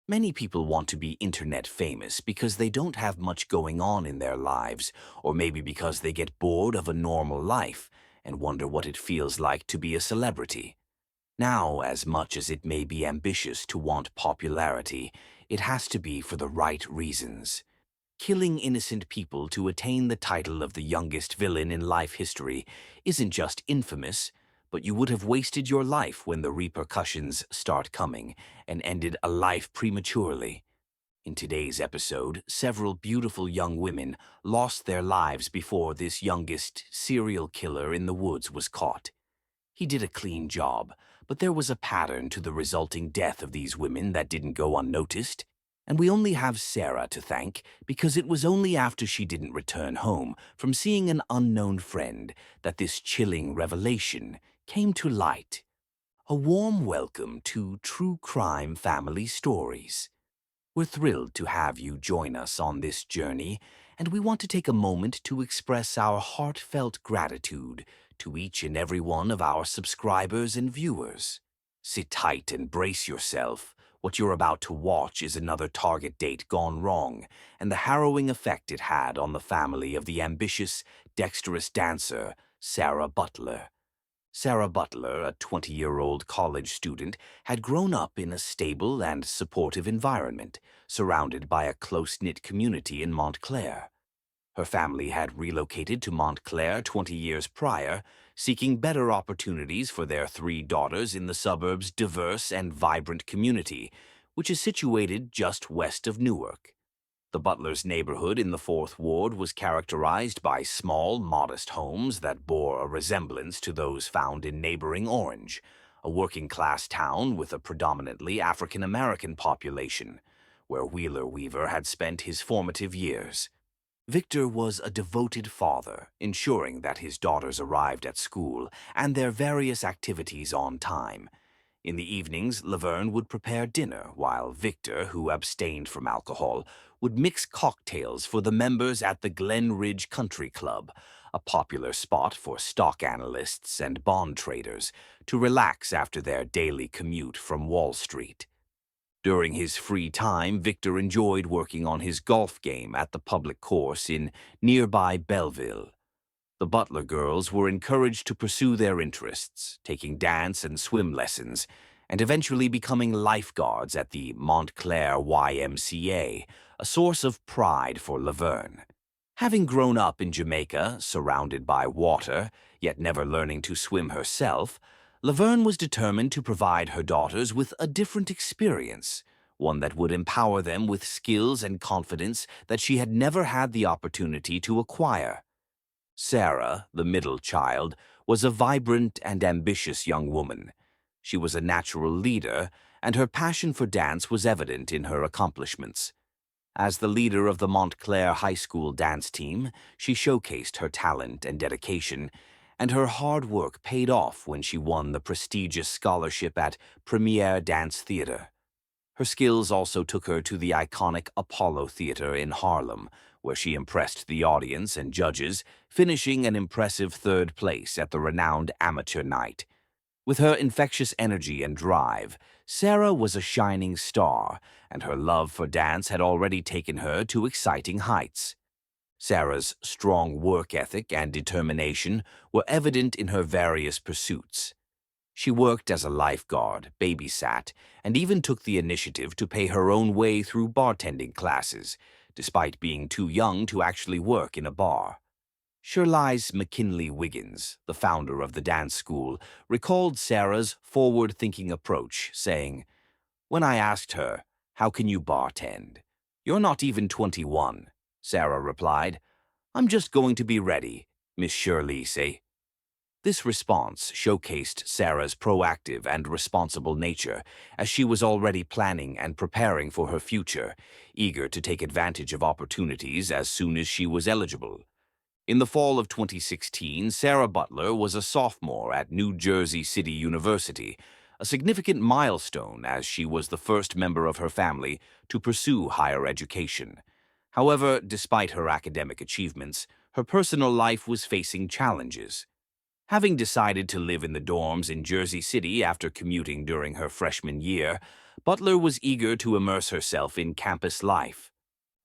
Many people want to be internet famous because they don't have much going on in their lives, or maybe because they get bored of a normal life and wonder what it feels like to be a celebrity. Now, as much as it may be ambitious to want popularity, it has to be for the right reasons. Killing innocent people to attain the title of the youngest villain in life history isn't just infamous, but you would have wasted your life when the repercussions start coming and ended a life prematurely. In today's episode, several beautiful young women lost their lives before this youngest serial killer in the woods was caught. He did a clean job, but there was a pattern to the resulting death of these women that didn't go unnoticed. And we only have Sarah to thank because it was only after she didn't return home from seeing an unknown friend that this chilling revelation came to light. A warm welcome to True Crime Family Stories. We're thrilled to have you join us on this journey, and we want to take a moment to express our heartfelt gratitude to each and every one of our subscribers and viewers. Sit tight and brace yourself. What you're about to watch is another Target date gone wrong, and the harrowing effect it had on the family of the ambitious, dexterous dancer, Sarah Butler. Sarah Butler, a 20-year-old college student, had grown up in a stable and supportive environment, surrounded by a close-knit community in Montclair. Her family had relocated to Montclair 20 years prior, seeking better opportunities for their three daughters in the suburb's diverse and vibrant community, which is situated just west of Newark. The Butlers' neighborhood in the Fourth Ward was characterized by small, modest homes that bore a resemblance to those found in neighboring Orange, a working-class town with a predominantly African-American population, where Wheeler Weaver had spent his formative years. Victor was a devoted father, ensuring that his daughters arrived at school and their various activities on time. In the evenings, Laverne would prepare dinner, while Victor, who abstained from alcohol, would mix cocktails for the members at the Glen Ridge Country Club, a popular spot for stock analysts and bond traders, to relax after their daily commute from Wall Street. During his free time, Victor enjoyed working on his golf game at the public course in nearby Belleville. The Butler girls were encouraged to pursue their interests, taking dance and swim lessons, and eventually becoming lifeguards at the Montclair YMCA, a source of pride for Laverne. Having grown up in Jamaica, surrounded by water, yet never learning to swim herself, Laverne was determined to provide her daughters with a different experience, one that would empower them with skills and confidence that she had never had the opportunity to acquire. Sarah, the middle child, was a vibrant and ambitious young woman. She was a natural leader, and her passion for dance was evident in her accomplishments. As the leader of the Montclair High School dance team, she showcased her talent and dedication, and her hard work paid off when she won the prestigious scholarship at Premier Dance Theater. Her skills also took her to the iconic Apollo Theater in Harlem, where she impressed the audience and judges, finishing an impressive third place at the renowned amateur night. With her infectious energy and drive, Sarah was a shining star, and her love for dance had already taken her to exciting heights. Sarah's strong work ethic and determination were evident in her various pursuits. She worked as a lifeguard, babysat, and even took the initiative to pay her own way through bartending classes, despite being too young to actually work in a bar. Shirley's McKinley Wiggins, the founder of the dance school, recalled Sarah's forward-thinking approach, saying, "When I asked her, 'How can you bartend?' 'You're not even 21,' Sarah replied. 'I'm just going to be ready, Miss Shirley say.'" This response showcased Sarah's proactive and responsible nature, as she was already planning and preparing for her future, eager to take advantage of opportunities as soon as she was eligible. In the fall of 2016, Sarah Butler was a sophomore at New Jersey City University, a significant milestone as she was the first member of her family to pursue higher education. However, despite her academic achievements, her personal life was facing challenges. Having decided to live in the dorms in Jersey City after commuting during her freshman year, Butler was eager to immerse herself in campus life.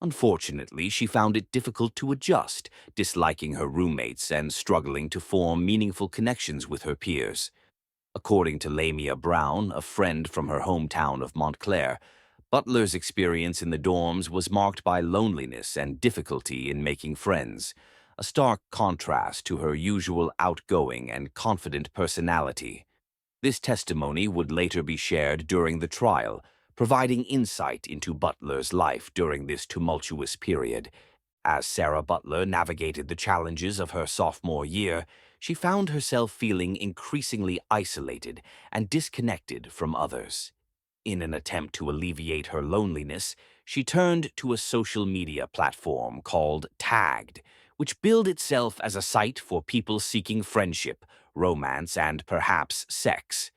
Unfortunately, she found it difficult to adjust, disliking her roommates and struggling to form meaningful connections with her peers. According to Lamia Brown, a friend from her hometown of Montclair, Butler's experience in the dorms was marked by loneliness and difficulty in making friends, a stark contrast to her usual outgoing and confident personality. This testimony would later be shared during the trial, providing insight into Butler's life during this tumultuous period. As Sarah Butler navigated the challenges of her sophomore year, she found herself feeling increasingly isolated and disconnected from others. In an attempt to alleviate her loneliness, she turned to a social media platform called Tagged, which billed itself as a site for people seeking friendship, romance, and perhaps sex.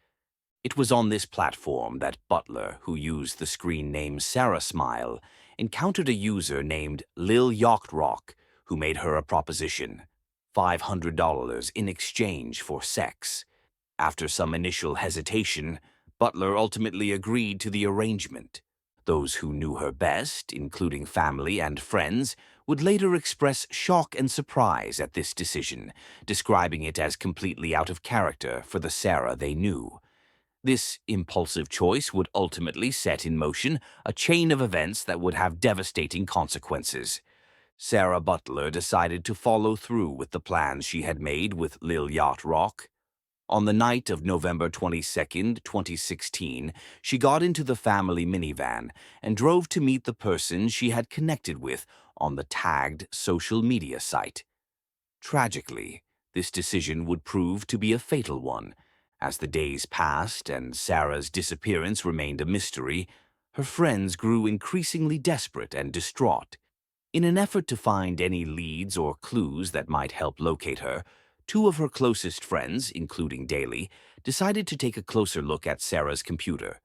It was on this platform that Butler, who used the screen name Sarah Smile, encountered a user named Lil Yacht Rock, who made her a proposition: $500 in exchange for sex. After some initial hesitation, Butler ultimately agreed to the arrangement. Those who knew her best, including family and friends, would later express shock and surprise at this decision, describing it as completely out of character for the Sarah they knew. This impulsive choice would ultimately set in motion a chain of events that would have devastating consequences. Sarah Butler decided to follow through with the plans she had made with Lil Yacht Rock. On the night of November 22nd, 2016, she got into the family minivan and drove to meet the person she had connected with on the Tagged social media site. Tragically, this decision would prove to be a fatal one. As the days passed and Sarah's disappearance remained a mystery, her friends grew increasingly desperate and distraught. In an effort to find any leads or clues that might help locate her, two of her closest friends, including Daly, decided to take a closer look at Sarah's computer.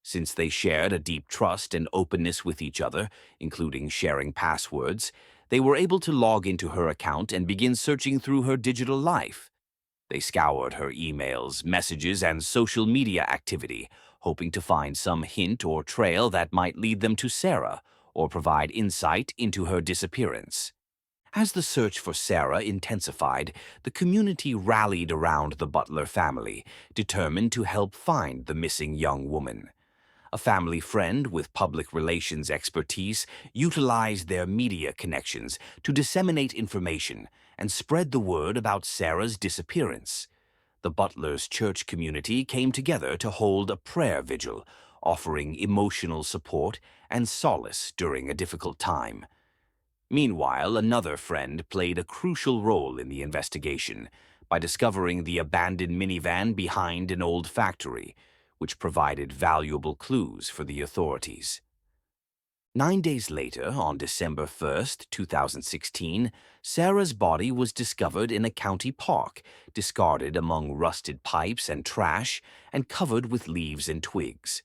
Since they shared a deep trust and openness with each other, including sharing passwords, they were able to log into her account and begin searching through her digital life. They scoured her emails, messages, and social media activity, hoping to find some hint or trail that might lead them to Sarah or provide insight into her disappearance. As the search for Sarah intensified, the community rallied around the Butler family, determined to help find the missing young woman. A family friend with public relations expertise utilized their media connections to disseminate information and spread the word about Sarah's disappearance. The Butlers' church community came together to hold a prayer vigil, offering emotional support and solace during a difficult time. Meanwhile, another friend played a crucial role in the investigation by discovering the abandoned minivan behind an old factory, which provided valuable clues for the authorities. 9 days later, on December 1st, 2016, Sarah's body was discovered in a county park, discarded among rusted pipes and trash, and covered with leaves and twigs.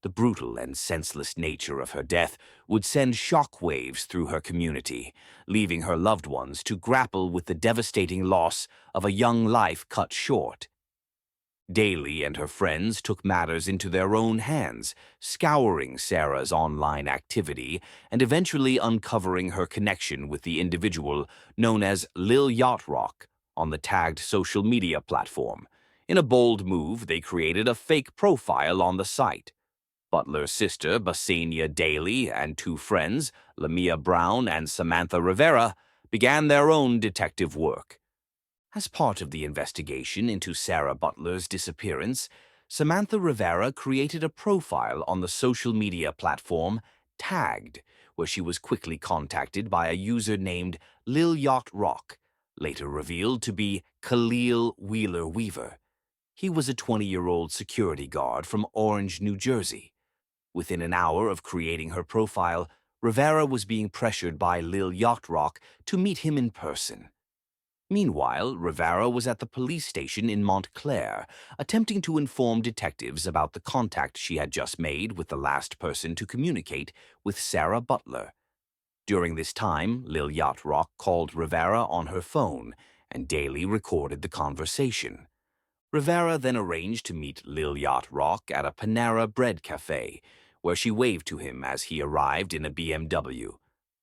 The brutal and senseless nature of her death would send shock waves through her community, leaving her loved ones to grapple with the devastating loss of a young life cut short. Daly and her friends took matters into their own hands, scouring Sarah's online activity and eventually uncovering her connection with the individual known as Lil Yacht Rock on the Tagged social media platform. In a bold move, they created a fake profile on the site. Butler's sister, Basania Daly, and two friends, Lamia Brown and Samantha Rivera, began their own detective work. As part of the investigation into Sarah Butler's disappearance, Samantha Rivera created a profile on the social media platform Tagged, where she was quickly contacted by a user named Lil Yacht Rock, later revealed to be Khalil Wheeler Weaver. He was a 20-year-old security guard from Orange, New Jersey. Within an hour of creating her profile, Rivera was being pressured by Lil Yacht Rock to meet him in person. Meanwhile, Rivera was at the police station in Montclair, attempting to inform detectives about the contact she had just made with the last person to communicate with Sarah Butler. During this time, Lil Yacht Rock called Rivera on her phone, and Daly recorded the conversation. Rivera then arranged to meet Lil Yacht Rock at a Panera Bread cafe, where she waved to him as he arrived in a BMW.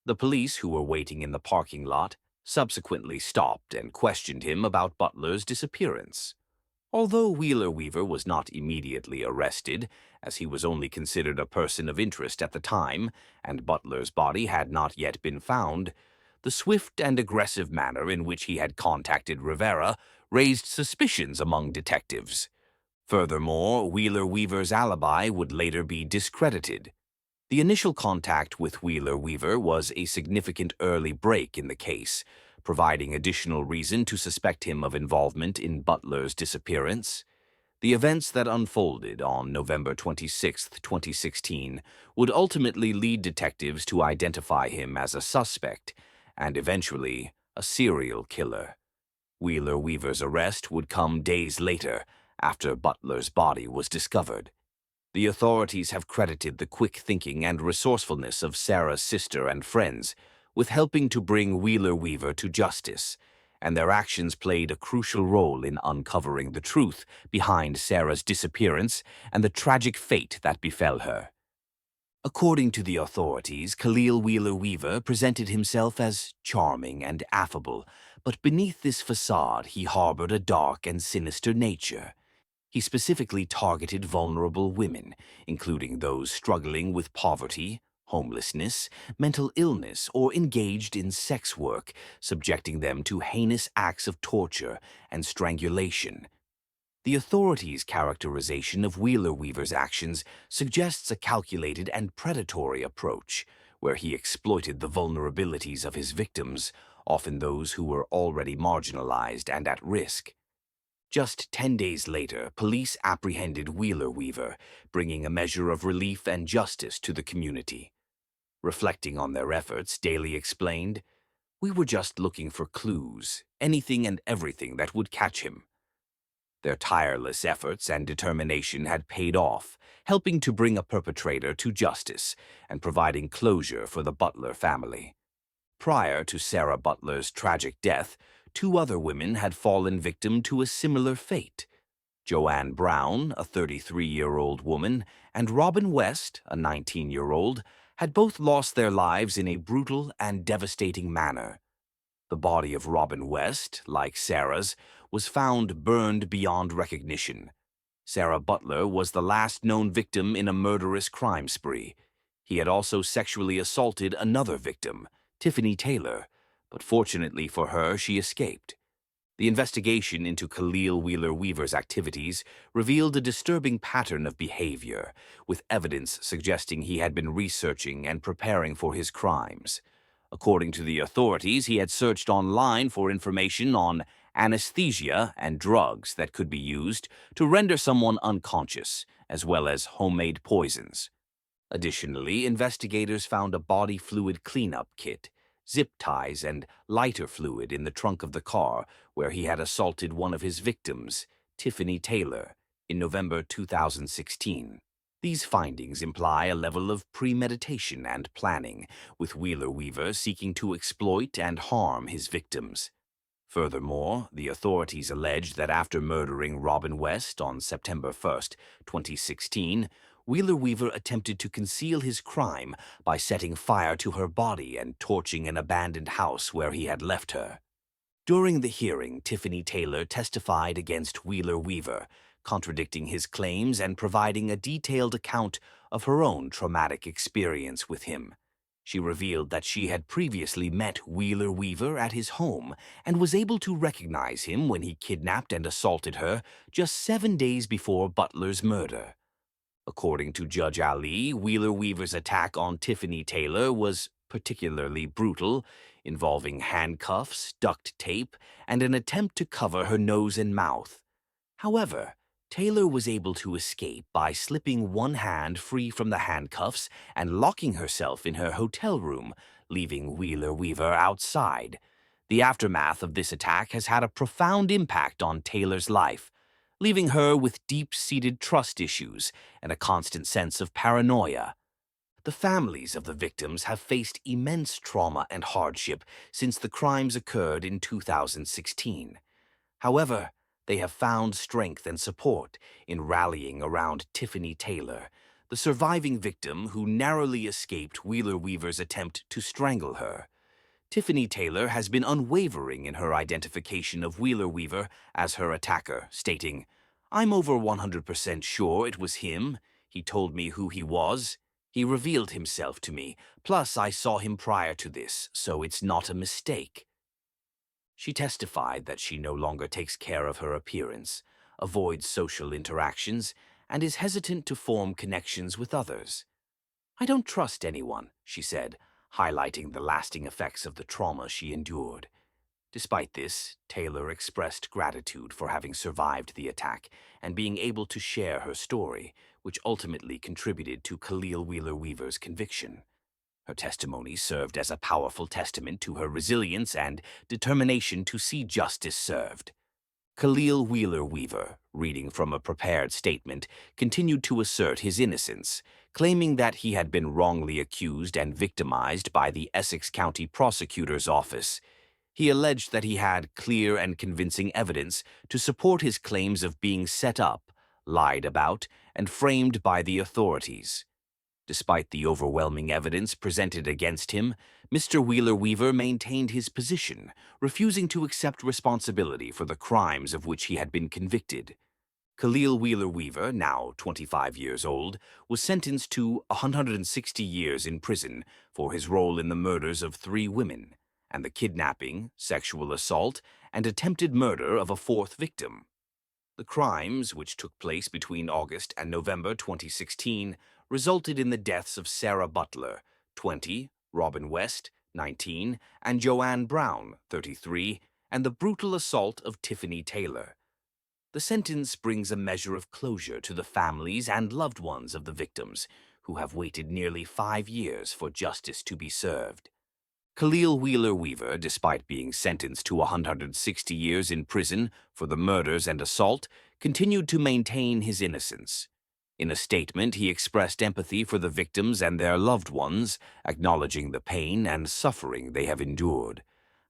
The police, who were waiting in the parking lot, subsequently stopped and questioned him about Butler's disappearance. Although Wheeler Weaver was not immediately arrested, as he was only considered a person of interest at the time, and Butler's body had not yet been found, the swift and aggressive manner in which he had contacted Rivera raised suspicions among detectives. Furthermore, Wheeler Weaver's alibi would later be discredited. The initial contact with Wheeler Weaver was a significant early break in the case, providing additional reason to suspect him of involvement in Butler's disappearance. The events that unfolded on November 26, 2016, would ultimately lead detectives to identify him as a suspect and eventually a serial killer. Wheeler Weaver's arrest would come days later, after Butler's body was discovered. The authorities have credited the quick thinking and resourcefulness of Sarah's sister and friends with helping to bring Wheeler Weaver to justice, and their actions played a crucial role in uncovering the truth behind Sarah's disappearance and the tragic fate that befell her. According to the authorities, Khalil Wheeler Weaver presented himself as charming and affable, but beneath this facade he harbored a dark and sinister nature. He specifically targeted vulnerable women, including those struggling with poverty, homelessness, mental illness, or engaged in sex work, subjecting them to heinous acts of torture and strangulation. The authorities' characterization of Wheeler Weaver's actions suggests a calculated and predatory approach, where he exploited the vulnerabilities of his victims, often those who were already marginalized and at risk. Just 10 days later, police apprehended Wheeler Weaver, bringing a measure of relief and justice to the community. Reflecting on their efforts, Daly explained, "We were just looking for clues, anything and everything that would catch him." Their tireless efforts and determination had paid off, helping to bring a perpetrator to justice and providing closure for the Butler family. Prior to Sarah Butler's tragic death, two other women had fallen victim to a similar fate. Joanne Brown, a 33-year-old woman, and Robin West, a 19-year-old, had both lost their lives in a brutal and devastating manner. The body of Robin West, like Sarah's, was found burned beyond recognition. Sarah Butler was the last known victim in a murderous crime spree. He had also sexually assaulted another victim, Tiffany Taylor, but fortunately for her, she escaped. The investigation into Khalil Wheeler Weaver's activities revealed a disturbing pattern of behavior, with evidence suggesting he had been researching and preparing for his crimes. According to the authorities, he had searched online for information on anesthesia and drugs that could be used to render someone unconscious, as well as homemade poisons. Additionally, investigators found a body fluid cleanup kit, zip ties, and lighter fluid in the trunk of the car where he had assaulted one of his victims, Tiffany Taylor, in November 2016. These findings imply a level of premeditation and planning, with Wheeler Weaver seeking to exploit and harm his victims. Furthermore, the authorities allege that after murdering Robin West on September 1, 2016, Wheeler Weaver attempted to conceal his crime by setting fire to her body and torching an abandoned house where he had left her. During the hearing, Tiffany Taylor testified against Wheeler Weaver, contradicting his claims and providing a detailed account of her own traumatic experience with him. She revealed that she had previously met Wheeler Weaver at his home and was able to recognize him when he kidnapped and assaulted her just 7 days before Butler's murder. According to Judge Ali, Wheeler Weaver's attack on Tiffany Taylor was particularly brutal, involving handcuffs, duct tape, and an attempt to cover her nose and mouth. However, Taylor was able to escape by slipping one hand free from the handcuffs and locking herself in her hotel room, leaving Wheeler Weaver outside. The aftermath of this attack has had a profound impact on Taylor's life, leaving her with deep-seated trust issues and a constant sense of paranoia. The families of the victims have faced immense trauma and hardship since the crimes occurred in 2016. However, They have found strength and support in rallying around Tiffany Taylor, the surviving victim who narrowly escaped Wheeler Weaver's attempt to strangle her. Tiffany Taylor has been unwavering in her identification of Wheeler Weaver as her attacker, stating, "I'm over 100% sure it was him. He told me who he was. He revealed himself to me. Plus, I saw him prior to this, so it's not a mistake." She testified that she no longer takes care of her appearance, avoids social interactions, and is hesitant to form connections with others. "I don't trust anyone," she said, highlighting the lasting effects of the trauma she endured. Despite this, Taylor expressed gratitude for having survived the attack and being able to share her story, which ultimately contributed to Khalil Wheeler Weaver's conviction. Her testimony served as a powerful testament to her resilience and determination to see justice served. Khalil Wheeler Weaver, reading from a prepared statement, continued to assert his innocence, claiming that he had been wrongly accused and victimized by the Essex County Prosecutor's Office. He alleged that he had clear and convincing evidence to support his claims of being set up, lied about, and framed by the authorities. Despite the overwhelming evidence presented against him, Mr. Wheeler Weaver maintained his position, refusing to accept responsibility for the crimes of which he had been convicted. Khalil Wheeler Weaver, now 25 years old, was sentenced to 160 years in prison for his role in the murders of 3 women and the kidnapping, sexual assault, and attempted murder of a 4th victim. The crimes, which took place between August and November 2016, resulted in the deaths of Sarah Butler, 20, Robin West, 19, and Joanne Brown, 33, and the brutal assault of Tiffany Taylor. The sentence brings a measure of closure to the families and loved ones of the victims, who have waited nearly 5 years for justice to be served. Khalil Wheeler Weaver, despite being sentenced to 160 years in prison for the murders and assault, continued to maintain his innocence. In a statement, he expressed empathy for the victims and their loved ones, acknowledging the pain and suffering they have endured.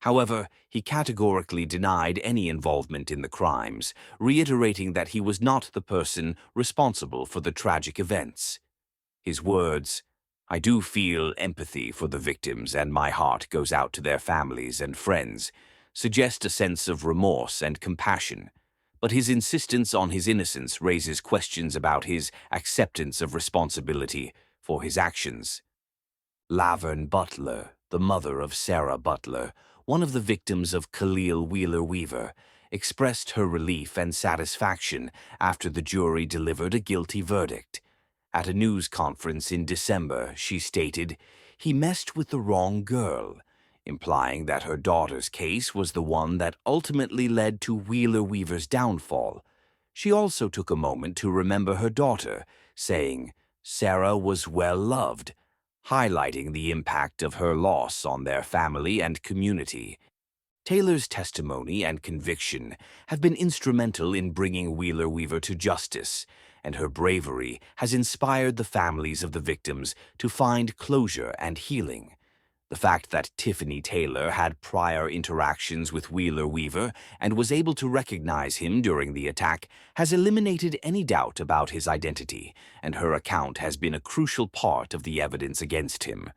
However, he categorically denied any involvement in the crimes, reiterating that he was not the person responsible for the tragic events. His words, "I do feel empathy for the victims and my heart goes out to their families and friends," suggest a sense of remorse and compassion. But his insistence on his innocence raises questions about his acceptance of responsibility for his actions. Laverne Butler, the mother of Sarah Butler, one of the victims of Khalil Wheeler Weaver, expressed her relief and satisfaction after the jury delivered a guilty verdict. At a news conference in December, she stated, "He messed with the wrong girl," implying that her daughter's case was the one that ultimately led to Wheeler Weaver's downfall. She also took a moment to remember her daughter, saying, "Sarah was well loved," highlighting the impact of her loss on their family and community. Taylor's testimony and conviction have been instrumental in bringing Wheeler Weaver to justice, and her bravery has inspired the families of the victims to find closure and healing. The fact that Tiffany Taylor had prior interactions with Wheeler Weaver and was able to recognize him during the attack has eliminated any doubt about his identity, and her account has been a crucial part of the evidence against him.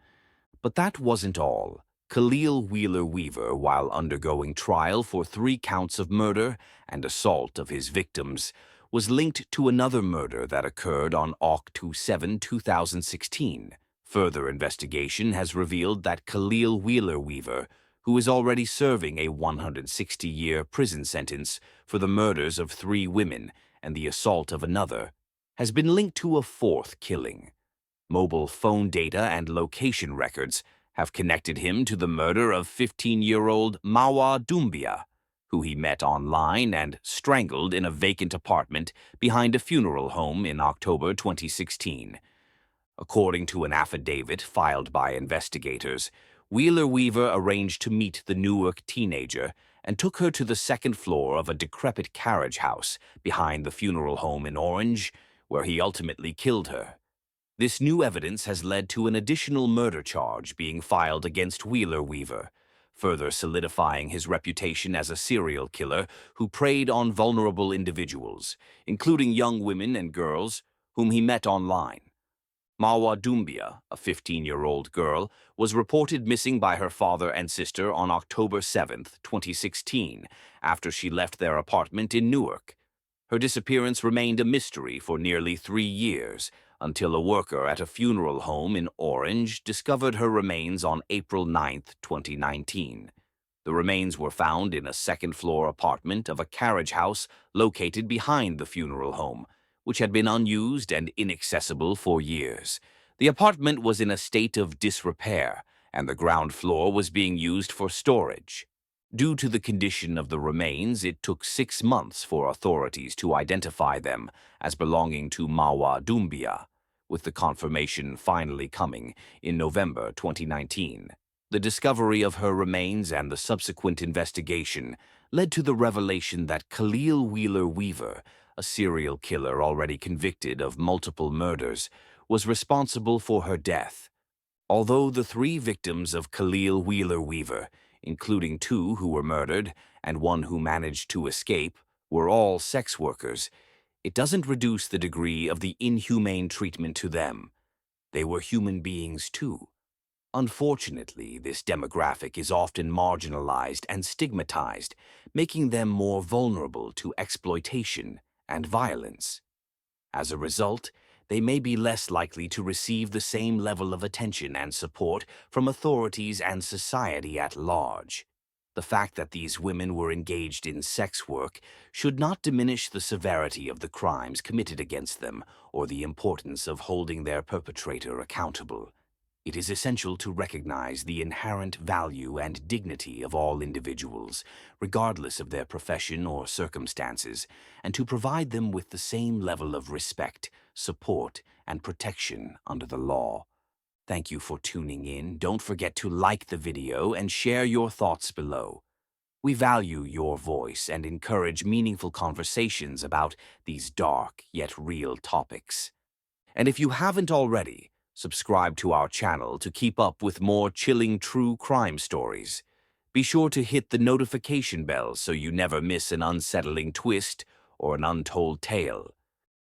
But that wasn't all. Khalil Wheeler Weaver, while undergoing trial for 3 counts of murder and assault of his victims, was linked to another murder that occurred on October 7, 2016. Further investigation has revealed that Khalil Wheeler Weaver, who is already serving a 160-year prison sentence for the murders of 3 women and the assault of another, has been linked to a 4th killing. Mobile phone data and location records have connected him to the murder of 15-year-old Mawa Doumbia, who he met online and strangled in a vacant apartment behind a funeral home in October 2016. According to an affidavit filed by investigators, Wheeler Weaver arranged to meet the Newark teenager and took her to the 2nd floor of a decrepit carriage house behind the funeral home in Orange, where he ultimately killed her. This new evidence has led to an additional murder charge being filed against Wheeler Weaver. further solidifying his reputation as a serial killer who preyed on vulnerable individuals, including young women and girls whom he met online. Mawa Doumbia, a 15-year-old girl, was reported missing by her father and sister on October 7, 2016, after she left their apartment in Newark. Her disappearance remained a mystery for nearly 3 years, until a worker at a funeral home in Orange discovered her remains on April 9, 2019. The remains were found in a second-floor apartment of a carriage house located behind the funeral home, which had been unused and inaccessible for years. The apartment was in a state of disrepair, and the ground floor was being used for storage. Due to the condition of the remains, it took 6 months for authorities to identify them as belonging to Mawa Doumbia, with the confirmation finally coming in November 2019. The discovery of her remains and the subsequent investigation led to the revelation that Khalil Wheeler Weaver, a serial killer already convicted of multiple murders, was responsible for her death. Although the 3 victims of Khalil Wheeler Weaver, including 2 who were murdered and 1 who managed to escape, were all sex workers, it doesn't reduce the degree of the inhumane treatment to them. They were human beings too. Unfortunately, this demographic is often marginalized and stigmatized, making them more vulnerable to exploitation and violence. As a result, they may be less likely to receive the same level of attention and support from authorities and society at large. The fact that these women were engaged in sex work should not diminish the severity of the crimes committed against them or the importance of holding their perpetrator accountable. It is essential to recognize the inherent value and dignity of all individuals, regardless of their profession or circumstances, and to provide them with the same level of respect, support, and protection under the law. Thank you for tuning in. Don't forget to like the video and share your thoughts below. We value your voice and encourage meaningful conversations about these dark yet real topics. And if you haven't already, subscribe to our channel to keep up with more chilling true crime stories. Be sure to hit the notification bell so you never miss an unsettling twist or an untold tale.